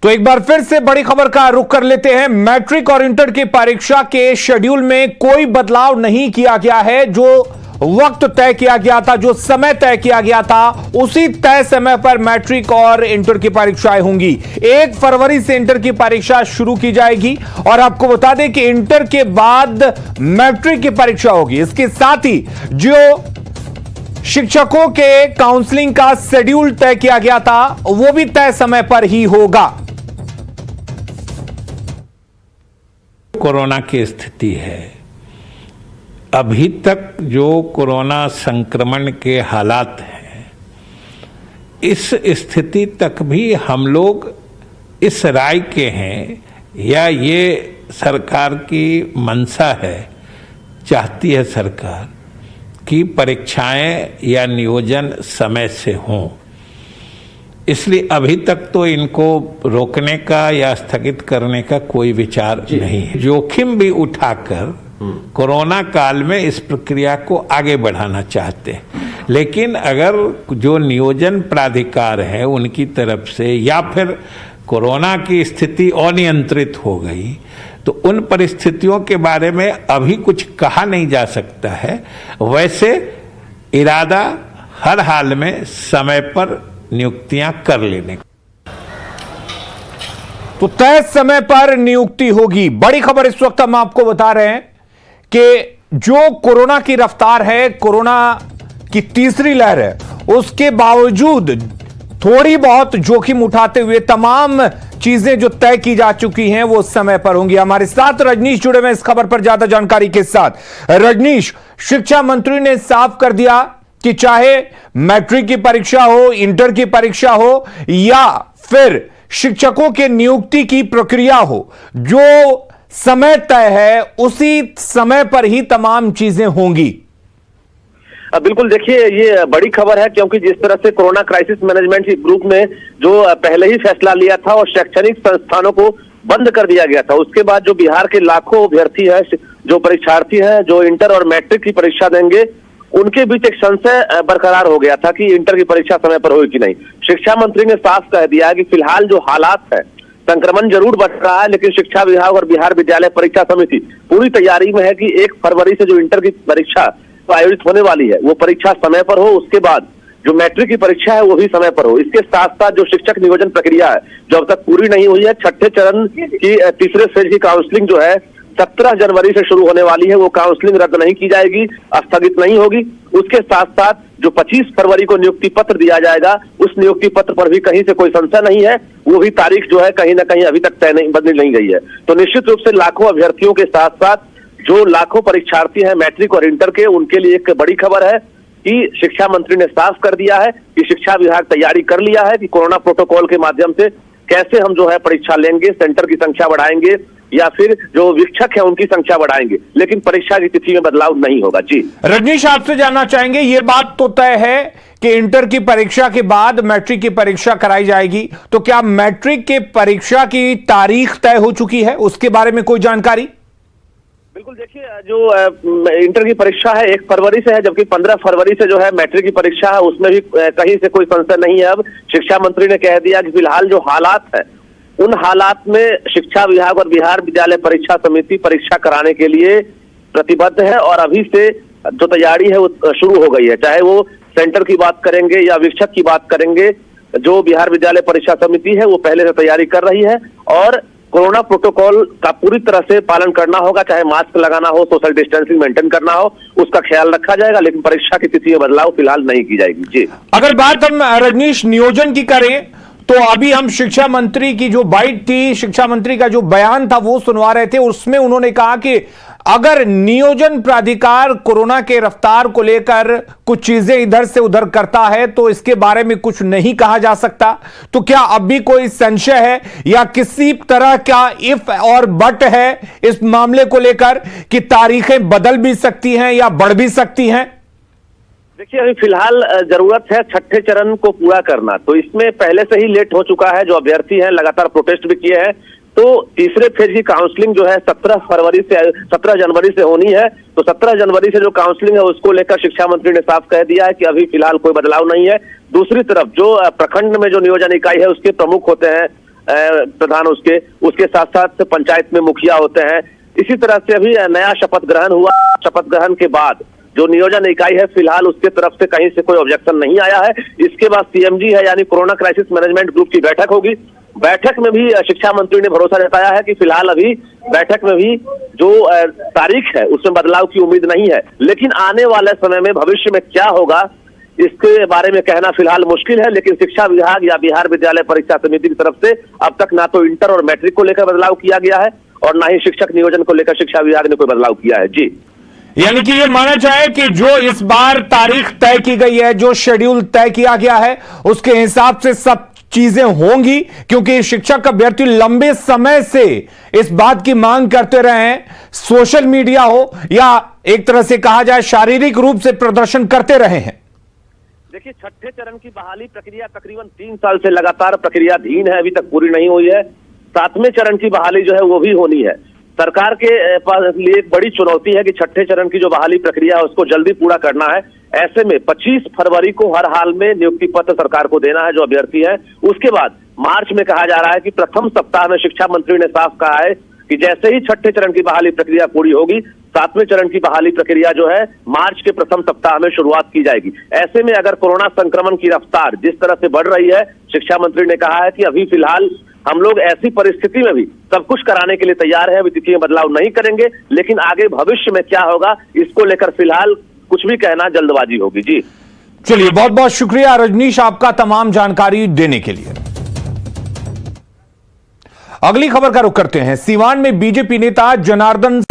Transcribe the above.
तो एक बार फिर से बड़ी खबर का रुख कर लेते हैं। मैट्रिक और इंटर की परीक्षा के शेड्यूल में कोई बदलाव नहीं किया गया है। जो वक्त तय किया गया था, जो समय तय किया गया था, उसी तय समय पर मैट्रिक और इंटर की परीक्षाएं होंगी। 1 फरवरी से इंटर की परीक्षा शुरू की जाएगी और आपको बता दें कि इंटर के बाद मैट्रिक की परीक्षा होगी। इसके साथ ही जो शिक्षकों के काउंसलिंग का शेड्यूल तय किया गया था, वो भी तय समय पर ही होगा। कोरोना की स्थिति है, अभी तक जो कोरोना संक्रमण के हालात हैं, इस स्थिति तक भी हम लोग इस राय के हैं या ये सरकार की मंशा है, चाहती है सरकार कि परीक्षाएं या नियोजन समय से हों। इसलिए अभी तक तो इनको रोकने का या स्थगित करने का कोई विचार नहीं है। जोखिम भी उठाकर कोरोना काल में इस प्रक्रिया को आगे बढ़ाना चाहते हैं, लेकिन अगर जो नियोजन प्राधिकार है उनकी तरफ से या फिर कोरोना की स्थिति अनियंत्रित हो गई तो उन परिस्थितियों के बारे में अभी कुछ कहा नहीं जा सकता है। वैसे इरादा हर हाल में समय पर नियुक्तियां कर लेने। तो तय समय पर नियुक्ति होगी। बड़ी खबर इस वक्त हम आपको बता रहे हैं कि जो कोरोना की रफ्तार है, कोरोना की तीसरी लहर है, उसके बावजूद थोड़ी बहुत जोखिम उठाते हुए तमाम चीजें जो तय की जा चुकी हैं वो समय पर होंगी। हमारे साथ रजनीश जुड़े हुए इस खबर पर ज्यादा जानकारी के साथ। रजनीश, शिक्षा मंत्री ने साफ कर दिया कि चाहे मैट्रिक की परीक्षा हो, इंटर की परीक्षा हो या फिर शिक्षकों के नियुक्ति की प्रक्रिया हो, जो समय तय है उसी समय पर ही तमाम चीजें होंगी। बिल्कुल, देखिए ये बड़ी खबर है क्योंकि जिस तरह से कोरोना क्राइसिस मैनेजमेंट ग्रुप ने जो पहले ही फैसला लिया था और शैक्षणिक संस्थानों को बंद कर दिया गया था, उसके बाद जो बिहार के लाखों अभ्यर्थी हैं, जो परीक्षार्थी हैं, जो इंटर और मैट्रिक की परीक्षा देंगे, उनके बीच एक संशय बरकरार हो गया था कि इंटर की परीक्षा समय पर होगी कि नहीं। शिक्षा मंत्री ने साफ कह दिया कि फिलहाल जो हालात है, संक्रमण जरूर बढ़ रहा है, लेकिन शिक्षा विभाग और बिहार विद्यालय परीक्षा समिति पूरी तैयारी में है कि 1 फरवरी से जो इंटर की परीक्षा आयोजित होने वाली है वो परीक्षा समय पर हो। उसके बाद जो मैट्रिक की परीक्षा है वो भी समय पर हो। इसके साथ साथ जो शिक्षक नियोजन प्रक्रिया है जो अब तक पूरी नहीं हुई है, छठे चरण की तीसरे फेज की काउंसलिंग जो है 17 जनवरी से शुरू होने वाली है, वो काउंसलिंग रद्द नहीं की जाएगी, स्थगित नहीं होगी। उसके साथ साथ जो 25 फरवरी को नियुक्ति पत्र दिया जाएगा, उस नियुक्ति पत्र पर भी कहीं से कोई संशय नहीं है, वो भी तारीख जो है कहीं ना कहीं अभी तक तय नहीं, बदली नहीं गई है। तो निश्चित रूप से लाखों अभ्यर्थियों के साथ साथ जो लाखों परीक्षार्थी हैं मैट्रिक और इंटर के, उनके लिए एक बड़ी खबर है कि शिक्षा मंत्री ने साफ कर दिया है कि शिक्षा विभाग तैयारी कर लिया है कि कोरोना प्रोटोकॉल के माध्यम से कैसे हम जो है परीक्षा लेंगे, सेंटर की संख्या बढ़ाएंगे या फिर जो वीक्षक है उनकी संख्या बढ़ाएंगे, लेकिन परीक्षा की तिथि में बदलाव नहीं होगा। जी रजनीश, आपसे जानना चाहेंगे, ये बात तो तय है कि इंटर की परीक्षा के बाद मैट्रिक की परीक्षा कराई जाएगी, तो क्या मैट्रिक के परीक्षा की तारीख तय हो चुकी है, उसके बारे में कोई जानकारी? बिल्कुल, देखिए जो इंटर की परीक्षा है 1 फरवरी से है, जबकि 15 फरवरी से जो है मैट्रिक की परीक्षा है, उसमें भी कहीं से कोई संशय नहीं है। अब शिक्षा मंत्री ने कह दिया कि फिलहाल जो हालात है उन हालात में शिक्षा विभाग और बिहार विद्यालय परीक्षा समिति परीक्षा कराने के लिए प्रतिबद्ध है और अभी से जो तैयारी है वो शुरू हो गई है। चाहे वो सेंटर की बात करेंगे या वीक्षक की बात करेंगे, जो बिहार विद्यालय परीक्षा समिति है वो पहले से तैयारी कर रही है और कोरोना प्रोटोकॉल का पूरी तरह से पालन करना होगा। चाहे मास्क लगाना हो, सोशल डिस्टेंसिंग मेंटेन करना हो, उसका ख्याल रखा जाएगा, लेकिन परीक्षा की तिथि में बदलाव फिलहाल नहीं की जाएगी। जी, अगर बात हम रजनीश नियोजन की करें तो अभी हम शिक्षा मंत्री की जो बाइट थी, शिक्षा मंत्री का जो बयान था वो सुनवा रहे थे। उसमें उन्होंने कहा कि अगर नियोजन प्राधिकार कोरोना के रफ्तार को लेकर कुछ चीजें इधर से उधर करता है तो इसके बारे में कुछ नहीं कहा जा सकता। तो क्या अब भी कोई संशय है या किसी तरह का इफ और बट है इस मामले को लेकर कि तारीखें बदल भी सकती हैं या बढ़ भी सकती हैं? देखिए, अभी फिलहाल जरूरत है छठे चरण को पूरा करना, तो इसमें पहले से ही लेट हो चुका है। जो अभ्यर्थी हैं लगातार प्रोटेस्ट भी किए हैं, तो तीसरे फेज की काउंसलिंग जो है 17 जनवरी से होनी है। तो 17 जनवरी से जो काउंसलिंग है उसको लेकर शिक्षा मंत्री ने साफ कह दिया है कि अभी फिलहाल कोई बदलाव नहीं है। दूसरी तरफ जो प्रखंड में जो नियोजन इकाई है उसके प्रमुख होते हैं प्रधान उसके साथ साथ पंचायत में मुखिया होते हैं। इसी तरह से अभी नया शपथ ग्रहण हुआ। शपथ ग्रहण के बाद जो नियोजन इकाई है, फिलहाल उसके तरफ से कहीं से कोई ऑब्जेक्शन नहीं आया है। इसके बाद सीएमजी है यानी कोरोना क्राइसिस मैनेजमेंट ग्रुप की बैठक होगी। बैठक में भी शिक्षा मंत्री ने भरोसा जताया है कि फिलहाल अभी बैठक में भी जो तारीख है उसमें बदलाव की उम्मीद नहीं है, लेकिन आने वाले समय में भविष्य में क्या होगा इसके बारे में कहना फिलहाल मुश्किल है। लेकिन शिक्षा विभाग या बिहार विद्यालय परीक्षा समिति की तरफ से अब तक ना तो इंटर और मैट्रिक को लेकर बदलाव किया गया है और ना ही शिक्षक नियोजन को लेकर शिक्षा विभाग ने कोई बदलाव किया है। जी, यानी कि ये माना जाए कि जो इस बार तारीख तय की गई है, जो शेड्यूल तय किया गया है, उसके हिसाब से सब चीजें होंगी, क्योंकि शिक्षक अभ्यर्थी लंबे समय से इस बात की मांग करते रहे हैं, सोशल मीडिया हो या एक तरह से कहा जाए शारीरिक रूप से प्रदर्शन करते रहे हैं। देखिए, छठे चरण की बहाली प्रक्रिया तकरीबन 3 साल से लगातार प्रक्रियाधीन है, अभी तक पूरी नहीं हुई है। 7वें चरण की बहाली जो है वो भी होनी है। सरकार के लिए एक बड़ी चुनौती है कि छठे चरण की जो बहाली प्रक्रिया है उसको जल्दी पूरा करना है। ऐसे में 25 फरवरी को हर हाल में नियुक्ति पत्र सरकार को देना है जो अभ्यर्थी है। उसके बाद मार्च में कहा जा रहा है कि प्रथम सप्ताह में शिक्षा मंत्री ने साफ कहा है कि जैसे ही छठे चरण की बहाली प्रक्रिया पूरी होगी, 7वें चरण की बहाली प्रक्रिया जो है मार्च के प्रथम सप्ताह में शुरुआत की जाएगी। ऐसे में अगर कोरोना संक्रमण की रफ्तार जिस तरह से बढ़ रही है, शिक्षा मंत्री ने कहा है कि अभी फिलहाल हम लोग ऐसी परिस्थिति में भी सब कुछ कराने के लिए तैयार है, अभी तिथि में बदलाव नहीं करेंगे, लेकिन आगे भविष्य में क्या होगा इसको लेकर फिलहाल कुछ भी कहना जल्दबाजी होगी। जी चलिए, बहुत बहुत शुक्रिया रजनीश आपका तमाम जानकारी देने के लिए। अगली खबर का रुख करते हैं। सीवान में बीजेपी नेता जनार्दन